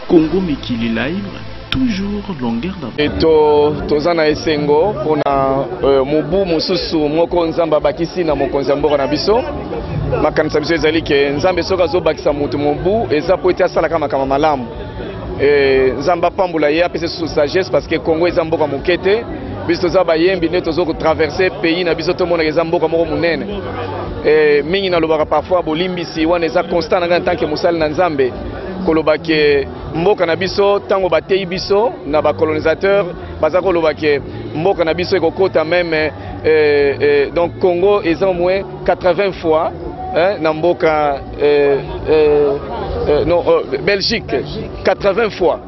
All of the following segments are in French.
Congo Mikili Live, toujours longueur d'avance. Et tozana esengo pona mubu mususu moko nzamba bakisi na mokonzi mboka na biso. Makanisa biso ezali ke nzambe soka zo bakisa mutu mubu eza po ete asala kama malamu. Nzamba pambula ye apese sous sagesse parce que Congo eza mboka mokete. Biso toza bayembi ne tozo ko traverser pays na biso to mona eza mboka moko munene. Mingi na lobaka parfois bolimbisi wana eza constant na tant que musali na nzambe. Kolobake mboka na biso tango batei biso na ba colonisateur baza kolobake mboka na biso ekokota même donc Congo est au moins 80 fois na mboka non Belgique 80 fois.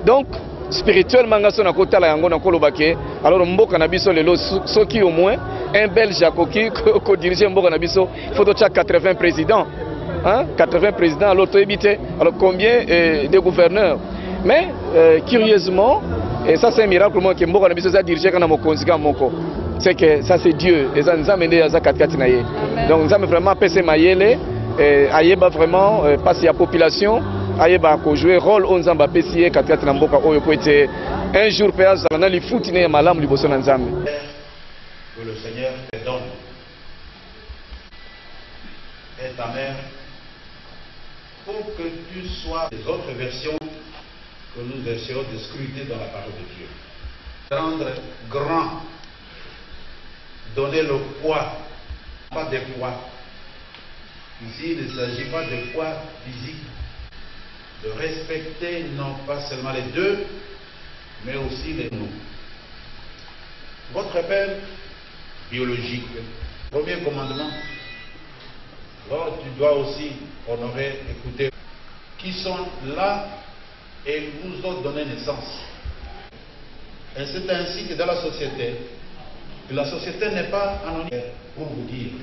Donc spirituellement ngaso na kotala yango na kolobake alors mboka na biso lelo soki au moins un Belge akoki ko diriger mboka na biso il faut to 80 présidents. 80 présidents, alors combien de gouverneurs. Mais curieusement, et ça c'est un miracle que Mboka Nabiso a dirigé quand Moko. C'est que ça c'est Dieu. Et ça nous a mené à Zakatinaye. Donc nous avons vraiment passé Mayele, Ayeba vraiment passer à la population, Ayeba ko jouer rôle on zamba pesier Katkatina Mboka Oyo ko été un jour péage dans les foutine malam liboso na nzambe. Que le Seigneur te donne. Et ta mère pour que tu sois des autres versions que nous essayons de scruter dans la parole de Dieu. Rendre grand, donner le poids, pas des poids. Ici, il ne s'agit pas de poids physique, de respecter non pas seulement les deux, mais aussi les nous. Votre père biologique, premier commandement, alors tu dois aussi honorer, écouter, qui sont là et vous ont donné naissance. Et c'est ainsi que dans la société n'est pas anonyme pour vous dire.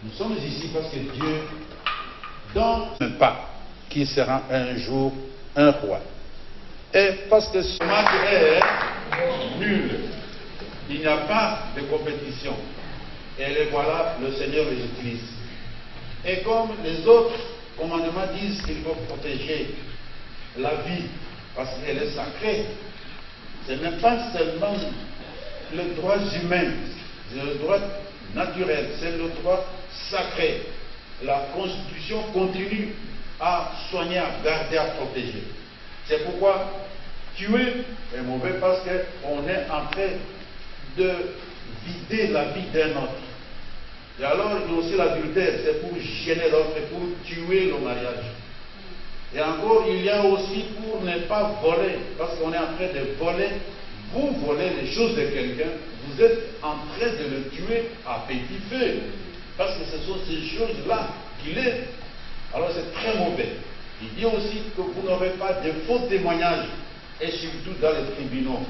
Nous sommes ici parce que Dieu donne pas qui sera un jour un roi. Et parce que ce match est nul, il n'y a pas de compétition. Et les voilà, le Seigneur les utilise. Et comme les autres commandements disent qu'il faut protéger la vie, parce qu'elle est sacrée, ce n'est pas seulement le droit humain, c'est le droit naturel, c'est le droit sacré. La Constitution continue à soigner, à garder, à protéger. C'est pourquoi tuer est mauvais parce qu'on est en train de vider la vie d'un autre. Et alors, il y a aussi l'adultère, c'est pour gêner l'autre, pour tuer le mariage. Et encore, il y a aussi pour ne pas voler, parce qu'on est en train de voler. Vous volez les choses de quelqu'un, vous êtes en train de le tuer à petit feu. Parce que ce sont ces choses-là qu'il est. Alors c'est très mauvais. Il dit aussi que vous n'aurez pas de faux témoignages, et surtout dans les tribunaux.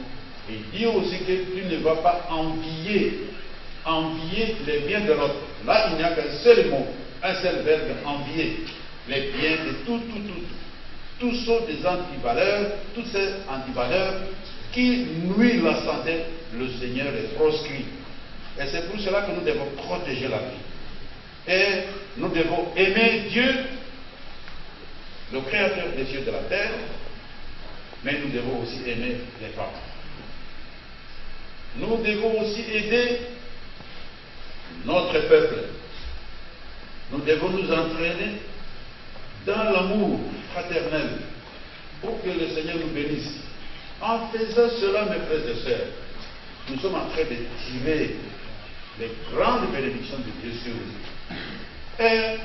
Il dit aussi que tu ne vas pas envier les biens de l'autre. Là, il n'y a qu'un seul mot, un seul verbe, envier. Les biens de tout. Tous sont des antivaleurs, tous ces antivaleurs qui nuisent la santé, le Seigneur les proscrit. Et c'est pour cela que nous devons protéger la vie. Et nous devons aimer Dieu, le Créateur des cieux et de la terre, mais nous devons aussi aimer les femmes. Nous devons aussi aider notre peuple. Nous devons nous entraîner dans l'amour fraternel pour que le Seigneur nous bénisse. En faisant cela, mes frères et sœurs, nous sommes en train de tirer les grandes bénédictions de Dieu sur nous. Et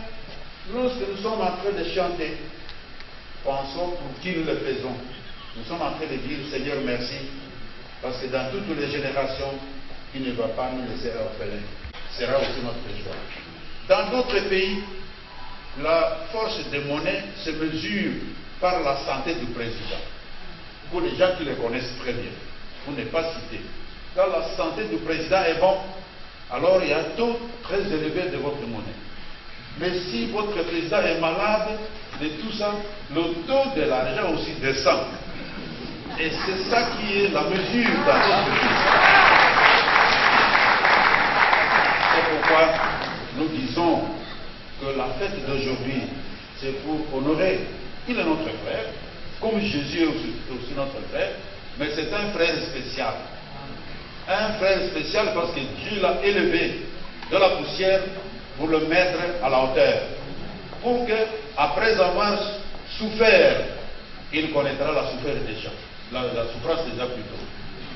lorsque nous sommes en train de chanter, pensons pour qui nous le faisons. Nous sommes en train de dire Seigneur merci, parce que dans toutes les générations, il ne va pas nous laisser orphelins. Sera aussi notre joie. Dans d'autres pays, la force des monnaies se mesure par la santé du président. Pour les gens qui le connaissent très bien, pour ne pas citer. Quand la santé du président est bonne, alors il y a un taux très élevé de votre monnaie. Mais si votre président est malade de tout ça, le taux de l'argent aussi descend. Et c'est ça qui est la mesure dans notre pays. C'est pourquoi nous disons que la fête d'aujourd'hui, c'est pour honorer, il est notre frère, comme Jésus est aussi notre frère, mais c'est un frère spécial. Un frère spécial parce que Dieu l'a élevé de la poussière pour le mettre à la hauteur. Pour que, après avoir souffert, il connaîtra la souffrance déjà. La souffrance déjà plutôt.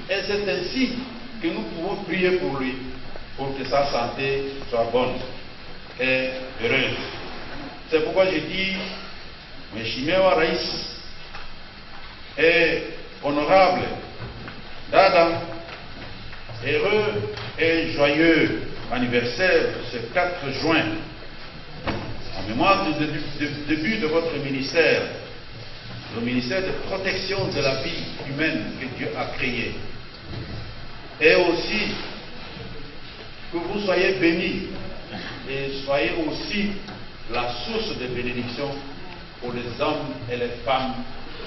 Et c'est ainsi que nous pouvons prier pour lui, pour que sa santé soit bonne et heureuse. C'est pourquoi je dis, Mheshimiwa Rais et honorable Dada, heureux et joyeux anniversaire ce 4 juin, en mémoire du début de votre ministère, le ministère de protection de la vie humaine que Dieu a créé. Et aussi que vous soyez bénis et soyez aussi la source de bénédiction pour les hommes et les femmes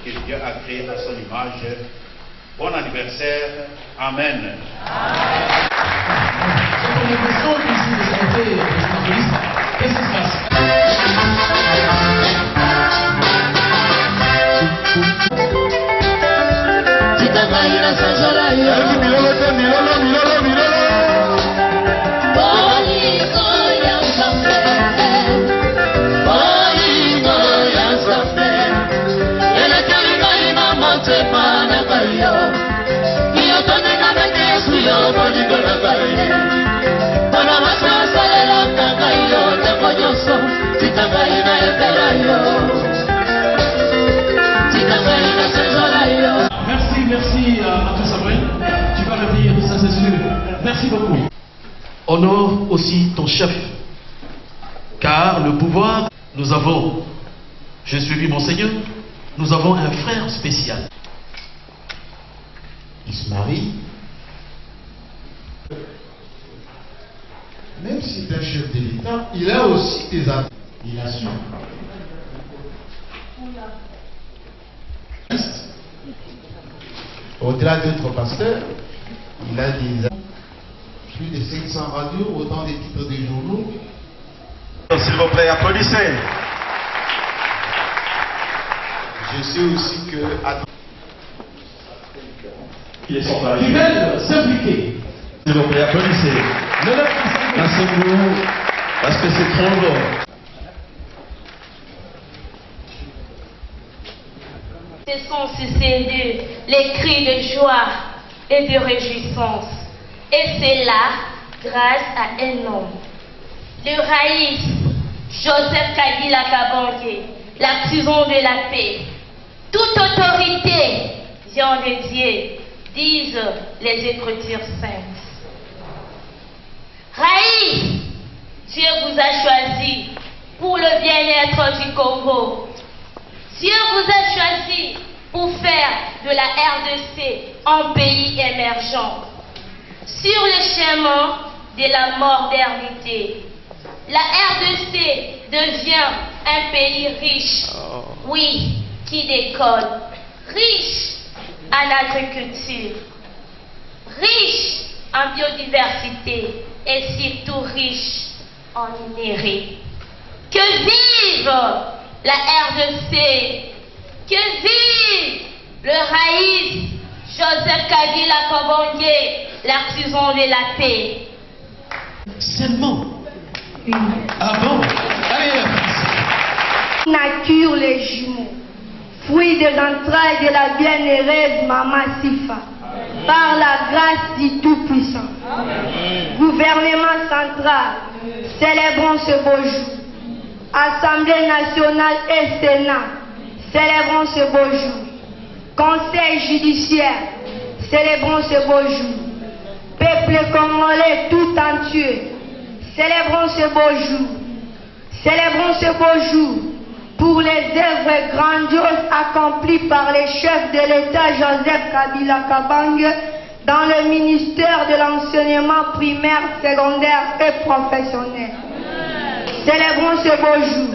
que Dieu a créés à son image. Bon anniversaire. Amen. Qu'est-ce qui se passe? Merci à tout Samuel. Tu vas le dire, ça c'est sûr. Merci beaucoup. Honore aussi ton chef. Car le pouvoir, nous avons, j'ai suivi mon Seigneur, nous avons un frère spécial. Il se marie. Même si c'est un chef de l'État, il a aussi des amis. Il assume. Au-delà d'être pasteur, il a des plus de 500 radios, autant de titres de journaux. S'il vous plaît, applaudissez. Je sais aussi que... Qui est son mari? Ils veulent s'impliquer. S'il vous plaît, applaudissez. Laissez-vous, parce que c'est trop long. Ce sont succédés les cris de joie et de réjouissance. Et c'est là, grâce à un homme, le Raïs, Joseph Kabila Kabange, l'artisan de la paix. Toute autorité vient de Dieu, disent les Écritures saintes. Raïs, Dieu vous a choisi pour le bien-être du Congo. Dieu vous a choisi pour faire de la RDC un pays émergent. Sur le chemin de la modernité, la RDC devient un pays riche, oui, qui décolle, riche en agriculture, riche en biodiversité et surtout riche en minerais. Que vive la RDC, que vive le Raïs, Joseph Kabila Kabange, l'artisan de la paix. Seulement. Ah bon? Allez, nature les jumeaux, fruit des entrailles de la bienheureuse Maman Sifa, par la grâce du Tout-Puissant. Gouvernement central, célébrons ce beau jour. Assemblée nationale et Sénat, célébrons ce beau jour. Conseil judiciaire, célébrons ce beau jour. Peuple congolais tout entier, célébrons ce beau jour. Célébrons ce beau jour pour les œuvres grandioses accomplies par les chefs de l'État Joseph Kabila Kabange dans le ministère de l'enseignement primaire, secondaire et professionnel. Célébrons ce beau jour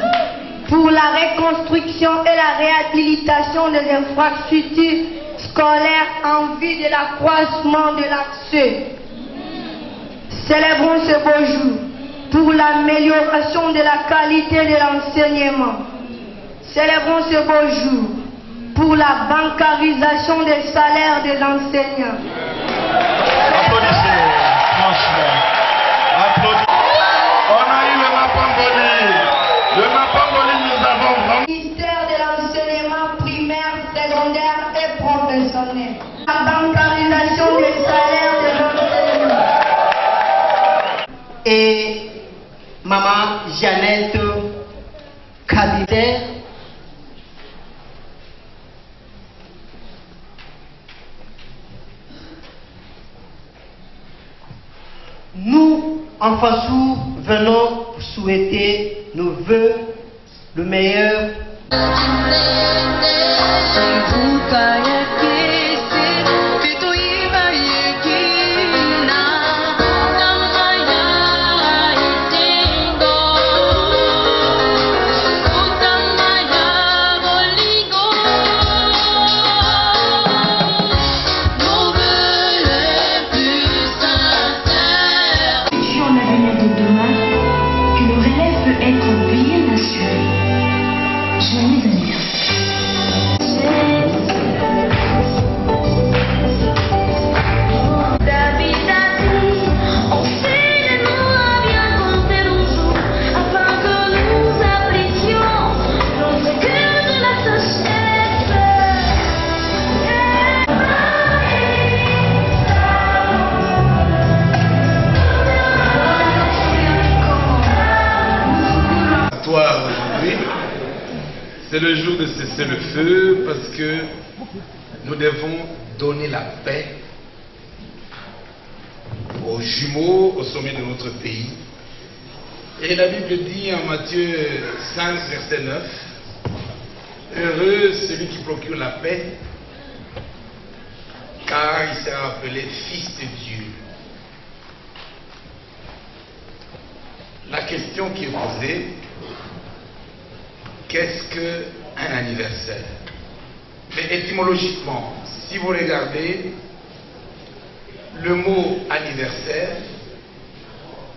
pour la reconstruction et la réhabilitation des infrastructures scolaires en vue de l'accroissement de l'accès. Célébrons ce beau jour pour l'amélioration de la qualité de l'enseignement. Célébrons ce beau jour pour la bancarisation des salaires des enseignants. Applaudissez, franchement. Applaudissez. On a eu le Mapamboli. Le Mapamboli, nous avons vraiment... Ministère de l'enseignement primaire, secondaire et professionnel. La bancarisation des salaires des enseignants. Et Maman Jeannette Kabiter. Nous, en Fassou, venons souhaiter nos vœux, le meilleur. C'est le jour de cesser le feu parce que nous devons donner la paix aux jumeaux au sommet de notre pays. Et la Bible dit en Matthieu 5, verset 9, « Heureux celui qui procure la paix, car il sera appelé fils de Dieu. » La question qui est posée, qu'est-ce qu'un anniversaire? Mais étymologiquement, si vous regardez le mot anniversaire,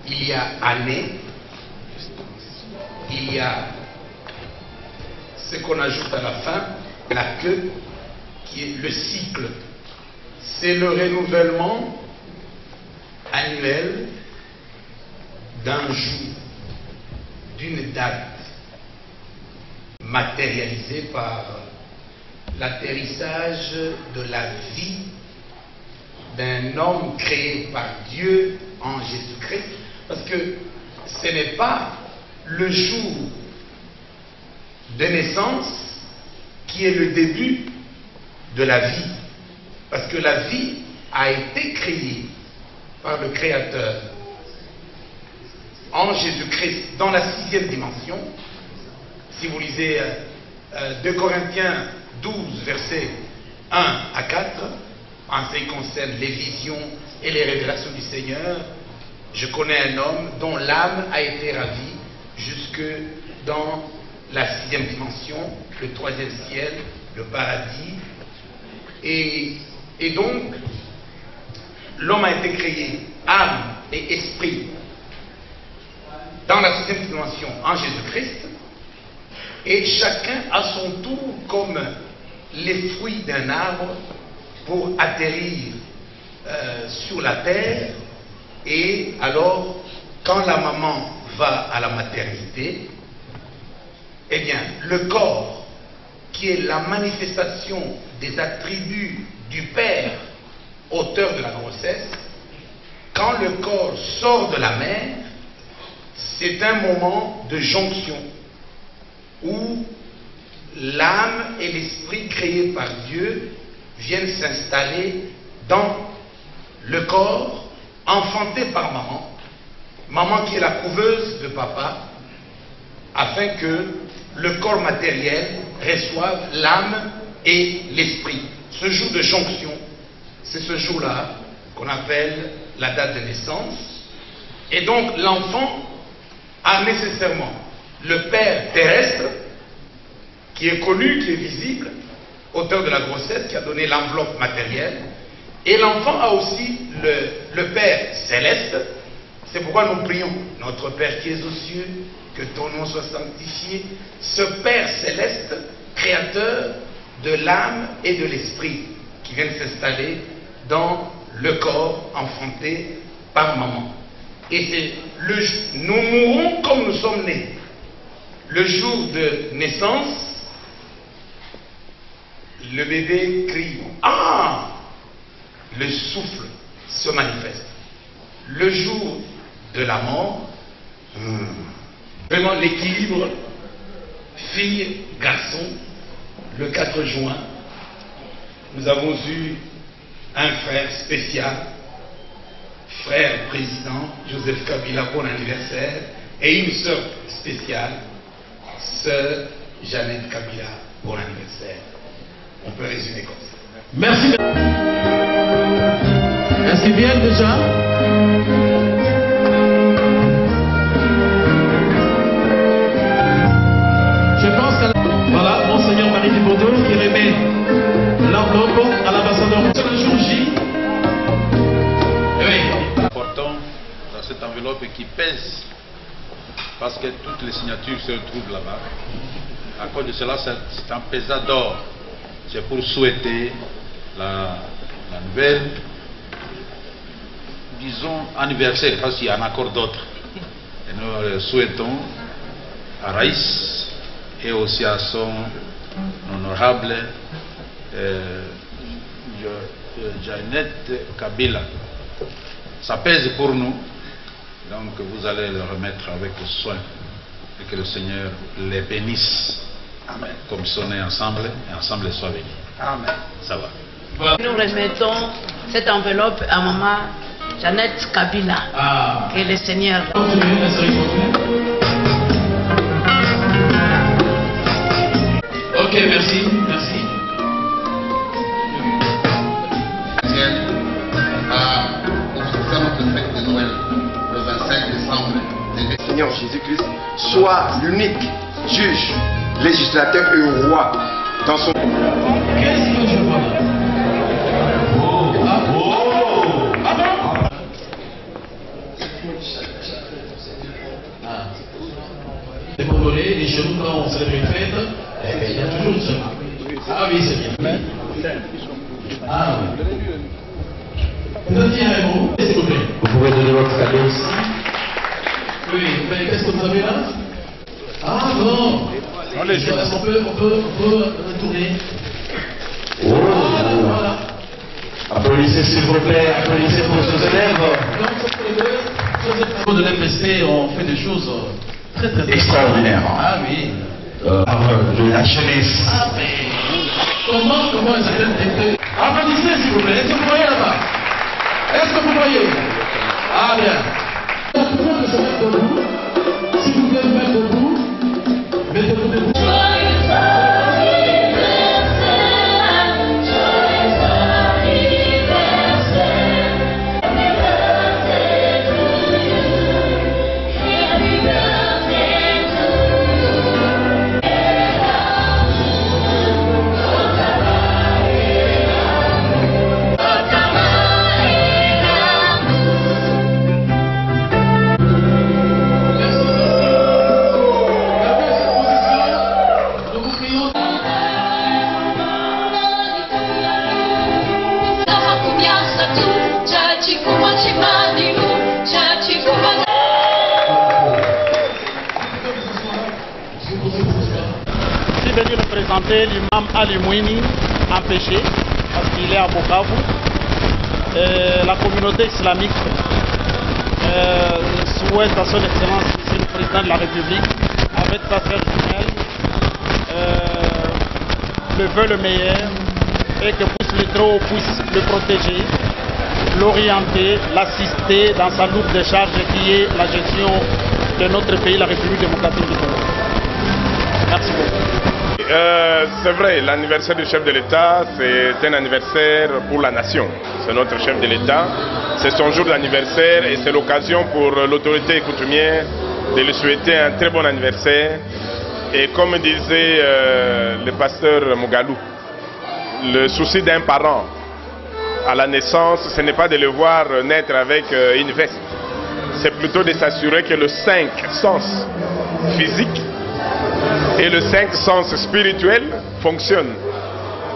il y a année, il y a ce qu'on ajoute à la fin, la queue, qui est le cycle. C'est le renouvellement annuel d'un jour, d'une date, matérialisé par l'atterrissage de la vie d'un homme créé par Dieu en Jésus-Christ, parce que ce n'est pas le jour de naissance qui est le début de la vie, parce que la vie a été créée par le Créateur en Jésus-Christ dans la 6e dimension. Si vous lisez 2 Corinthiens 12, versets 1 à 4, en ce qui concerne les visions et les révélations du Seigneur, je connais un homme dont l'âme a été ravie jusque dans la 6e dimension, le 3e ciel, le paradis. Et donc, l'homme a été créé, âme et esprit, dans la 6e dimension en Jésus-Christ. Et chacun à son tour, comme les fruits d'un arbre, pour atterrir sur la terre. Et alors, quand la maman va à la maternité, eh bien, le corps, qui est la manifestation des attributs du père, auteur de la grossesse, quand le corps sort de la mère, c'est un moment de jonction, où l'âme et l'esprit créés par Dieu viennent s'installer dans le corps enfanté par maman, maman qui est la couveuse de papa, afin que le corps matériel reçoive l'âme et l'esprit. Ce jour de jonction, c'est ce jour-là qu'on appelle la date de naissance. Et donc l'enfant a nécessairement le père terrestre, qui est connu, qui est visible, auteur de la grossesse, qui a donné l'enveloppe matérielle, et l'enfant a aussi le père céleste. C'est pourquoi nous prions, notre Père qui es aux cieux, que ton nom soit sanctifié. Ce Père céleste, créateur de l'âme et de l'esprit qui viennent s'installer dans le corps enfanté par maman. Et c'est nous mourrons comme nous sommes nés. Le jour de naissance, le bébé crie « Ah !» Le souffle se manifeste. Le jour de la mort, vraiment l'équilibre fille-garçon, le 4 juin, nous avons eu un frère spécial, frère président Joseph Kabila pour l'anniversaire, et une sœur spéciale, sœur Jeannette Kabila pour l'anniversaire. On peut résumer comme ça. Merci. Est-ce qu'ils viennent déjà? Je pense que voilà, Monseigneur Marie Thibaudot qui remet l'enveloppe à l'ambassadeur. C'est le jour J. Oui. Important dans cette enveloppe qui pèse, parce que toutes les signatures se retrouvent là-bas. À cause de cela, c'est un pesant d'or. C'est pour souhaiter la nouvelle, disons, anniversaire, parce qu'il y en a encore d'autres. Et nous souhaitons à Raïs et aussi à son honorable Jeannette Kabila. Ça pèse pour nous, donc vous allez le remettre avec soin et que le Seigneur les bénisse. Amen. Comme sonner ensemble et ensemble soit bénis. Amen. Ça va. Voilà. Nous remettons cette enveloppe à maman Jeannette Kabila. Et le Seigneur. Ok, merci. Merci. Pour notre fête de Noël, le 25 décembre. Seigneur Jésus-Christ soit l'unique juge, législateur et roi dans son... Qu'est-ce que je vois là? Les Congolais, les chez nous, quand on célèbre une fête, eh bien, il y a toujours une semaine. Ah oui, c'est bien. Ah oui. Vous avez dit un mot, s'il vous plaît. Vous pouvez donner votre cadeau aussi. Oui, mais qu'est-ce que vous avez là? Ah non. On peut retourner. Oh. Voilà. Applaudissez s'il vous plaît, applaudissez pour ces élèves. Donc, de l'MSC, on fait des choses très extraordinaires. Ah oui. De la jeunesse. Ah mais comment ils appellent? Applaudissez s'il vous plaît. Est-ce que vous voyez là-bas? Est-ce que vous voyez? Ah bien. Tout le monde se met debout. Si vous voulez vous mettre debout, mettez-vous debout. Venu représenter l'imam Ali Mouini, empêché, parce qu'il est à Bukavu. La communauté islamique souhaite à son excellence, monsieur le président de la République, avec sa sœur jumelle, le vœu le meilleur, et que le trop puisse le protéger, l'orienter, l'assister dans sa lourde charge qui est la gestion de notre pays, la République démocratique du Congo. Merci beaucoup. C'est vrai, l'anniversaire du chef de l'État, c'est un anniversaire pour la nation. C'est notre chef de l'État. C'est son jour d'anniversaire et c'est l'occasion pour l'autorité coutumière de lui souhaiter un très bon anniversaire. Et comme disait le pasteur Mugalou, le souci d'un parent à la naissance, ce n'est pas de le voir naître avec une veste. C'est plutôt de s'assurer que le 5 sens physique et le 5 sens spirituel fonctionnent.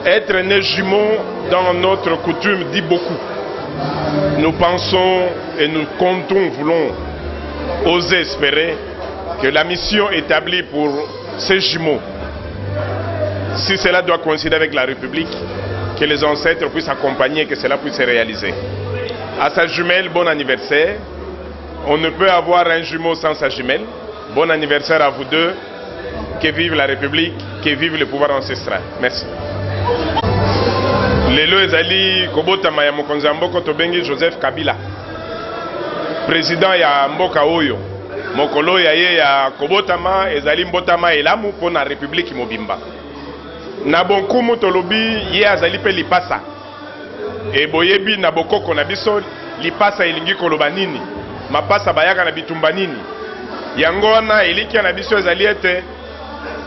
Être né jumeau dans notre coutume dit beaucoup. Nous pensons et nous comptons, voulons oser espérer que la mission établie pour ces jumeaux, si cela doit coïncider avec la République, que les ancêtres puissent accompagner et que cela puisse se réaliser. À sa jumelle, bon anniversaire. On ne peut avoir un jumeau sans sa jumelle. Bon anniversaire à vous deux. Que vive la République, que vive le pouvoir ancestral. Merci. Lelo ezali kobotama ya mokonzi ya mboka tobengi Joseph Kabila. Président ya mboka oyo. Mokolo ya ye ya kobotama ezali mbotama elamu pour la République mobimba. Na bonkumu tolobi ye azali pe lipasa. E boyebi na bokoko na biso lipasa elingi koloba nini. Mapasa bayaka na bitumba nini. Yango wana elikia na biso ezali ete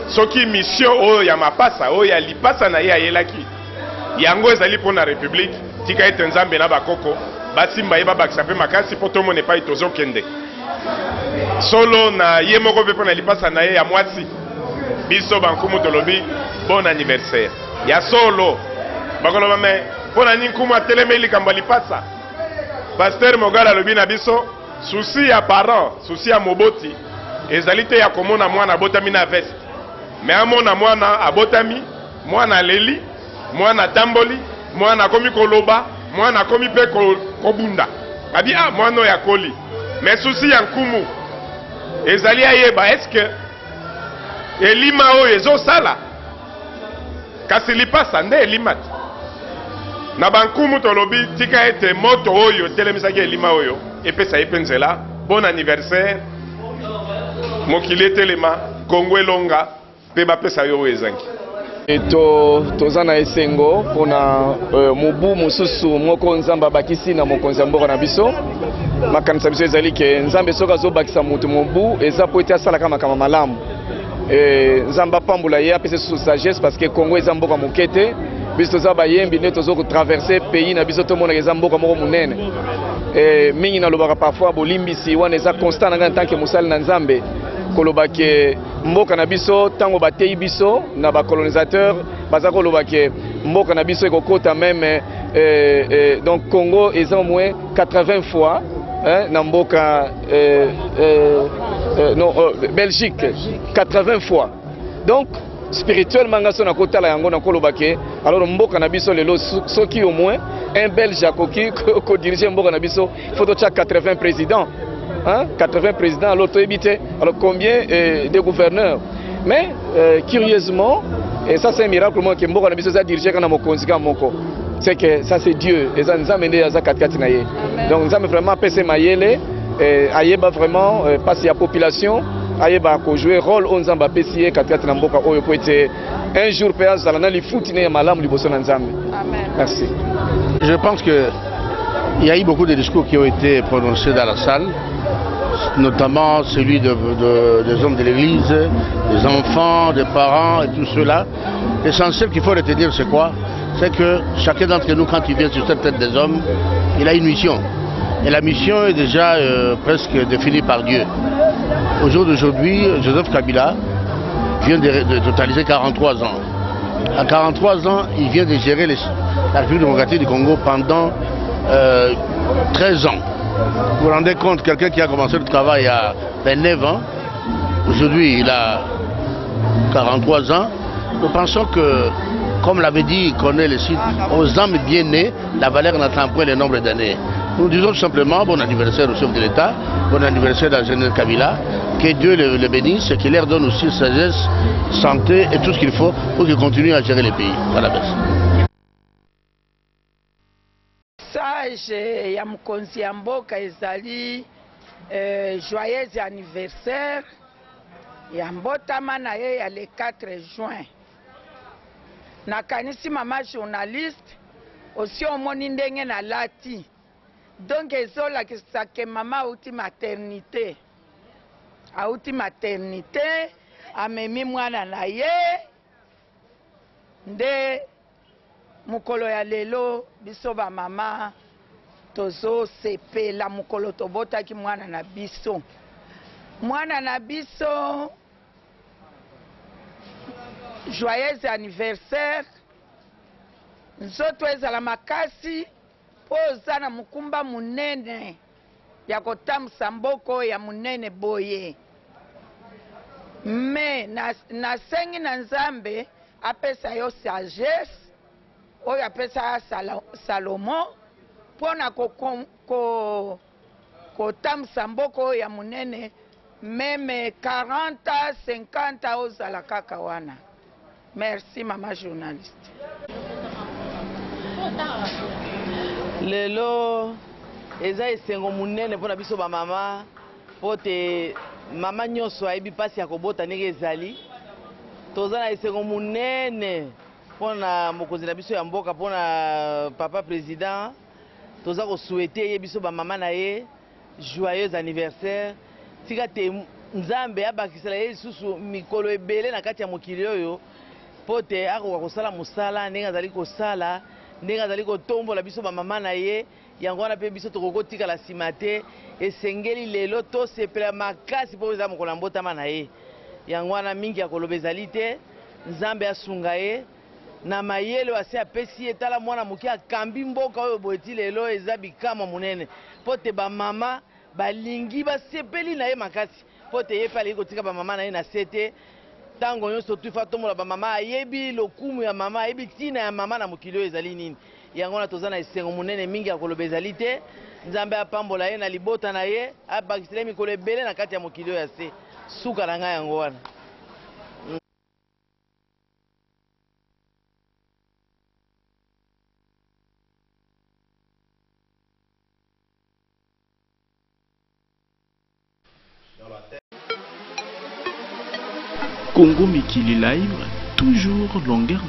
soki mission oyo ya mapasa oyo ya lipasa na ye ayelaki. Yango ezali pour la République tika ete nzambe na bakoko basimba ye babakisa pe makasi po tomo ne pa itozo kende. Solo na ye moko pe na lipasa na ye ya mwasi. Biso bankumu tolobi bon anniversaire. Ya solo bakoloba me pona ninkumu ateleme likambo lipasa. Pasteur Mogala lobi na biso souci ya parent, souci ya moboti ezali te ya komona mwana botami na veste. Mais amona mwana abotami, mwana leli, mwana tamboli, mwana komi koloba, mwana komi pe kobunda. Abi ah mwana ya koli. Mais souci ya nkumu ezali ayeba est-ce que elima oyo ezosala kasi lipasa nde elimati. Na bankumu tolobi tika ete moto oyo telemisaki elima oyo epesa epenzela. Bon anniversaire mokili telema Kongo elonga pe bapesa yo ezangi. Toza na esengo pona mobu mususu moko nzamba bakisi na mokonzi ya mboka na biso. Makanisa biso ezali ke nzambe soka zo bakisa mutu mobu eza po ete asala kama malamu. Nzamba pambula ye apesa sous sagesse parce que Congo eza mboka mokete. Biso toza bayembi nde tozo ko traverser pays na biso tomona eza mboka moko munene. Mingi na lobaka parfois bolimbisi wana eza constant na tant que musali na nzambe. Koloba ke mboka na biso tango batei biso na ba colonisateur baza koloba ke mboka na biso ekokota même donc Congo eza au moins 80 fois na mboka non Belgique 80 fois. Donc spirituellement ngaso na kotala yango na koloba ke alors mboka na biso lelo soki au moins un Belge akoki ko diriger mboka na biso il faut to 80 présidents. Hein, 80 présidents, alors combien de gouverneurs. Mais curieusement, et ça c'est un miracle que Mboka na biso za diriger kana mokonzi ka moko. C'est que ça c'est Dieu. Et ça nzambe nde za katikati na ye. Donc nzambe vraiment pese mayele ayeba vraiment passer la population, ayeba ko jouer rôle on nzamba pesi katikati na mboka oyo po ete un jour pe azala na lifuti ne malamu liboso na nzambe. Amen. Merci. Je pense que il y a eu beaucoup de discours qui ont été prononcés dans la salle, notamment celui des hommes de l'église, des enfants, des parents et tout cela. L'essentiel qu'il faut retenir, c'est quoi? C'est que chacun d'entre nous, quand il vient sur cette tête des hommes, il a une mission. Et la mission est déjà presque définie par Dieu. Au jour d'aujourd'hui, Joseph Kabila vient de totaliser 43 ans. À 43 ans, il vient de gérer la République démocratique du Congo pendant 13 ans. Vous vous rendez compte, quelqu'un qui a commencé le travail à 29 ans, aujourd'hui il a 43 ans. Nous pensons que, comme l'avait dit Corneille le Cid, aux âmes bien nées, la valeur n'attend point le nombre d'années. Nous disons tout simplement bon anniversaire au chef de l'État, bon anniversaire à Général Kabila, que Dieu le bénisse et qu'il leur donne aussi sagesse, santé et tout ce qu'il faut pour qu'il continue à gérer les pays. Voilà, merci. Sage ya mokonzi ya mboka ezali joyeux anniversaire ya mbotama na ye ya le 4 juin. Nakanisi mama journaliste aussi omoni ndenge na lati. Donc ezolakisa ke mama auti maternité. Auti maternité amemi mwana na ye nde mukolo ya lelo biso ba mama tozo sepela mukolo tobotaki mwana na biso. Mwana na biso joyeux anniversaire nzoto ezala makasi po oza na mukumba munene ya kotambusa mboko ya munene boye. Me nasengi na Nzambe apesa yo sagesse oyo apesa Salomo mpona kotambusa mboko ya munene meme 40 50 ozala kaka wana. Merci mama journaliste. Lelo eza esengo munene mpona biso ba mama po te mama nyonso ayebi mpasi ya kobota ndenge ezali. Toza na esengo munene mpona mokonzi na biso ya mboka, mpona papa président. Toza kosouhaite ye biso ba mama na ye joyeux anniversaire. Tika te Nzambe abakisela ye lisusu mikolo ebele na kati ya mokili oyo po te akoka kosala mosala ndenge azali kosala, ndenge azali kotombola biso ba mama na ye. Yango wana pe biso tokokotikala nsima te, esengeli lelo tosepela makasi mpo eza mokolo ya mbotama na ye. Yango wana mingi ya koloba ezali te. Nzambe asunga ye na mayele ase apesi ye. Tala mwana moke akambi mboka oyo boye ti lelo eza bikamwa munene po te bamama balingi basepeli na ye makasi po te ye mpe alingi kotika bamama na ye na se te. Ntango nyonso tufa tombola bamama ayebi lokumu ya mama, ayebi ntina ya mama na mokili oyo ezali nini. Yango wana toza na esengo munene mingi ya koloba ezali te. Nzambe apambola ye na libota na ye, abakisela mikolo ebele na kati ya mokili oyo ya se. Suka na ngai yango wana. Congo Mikili Live, toujours longueur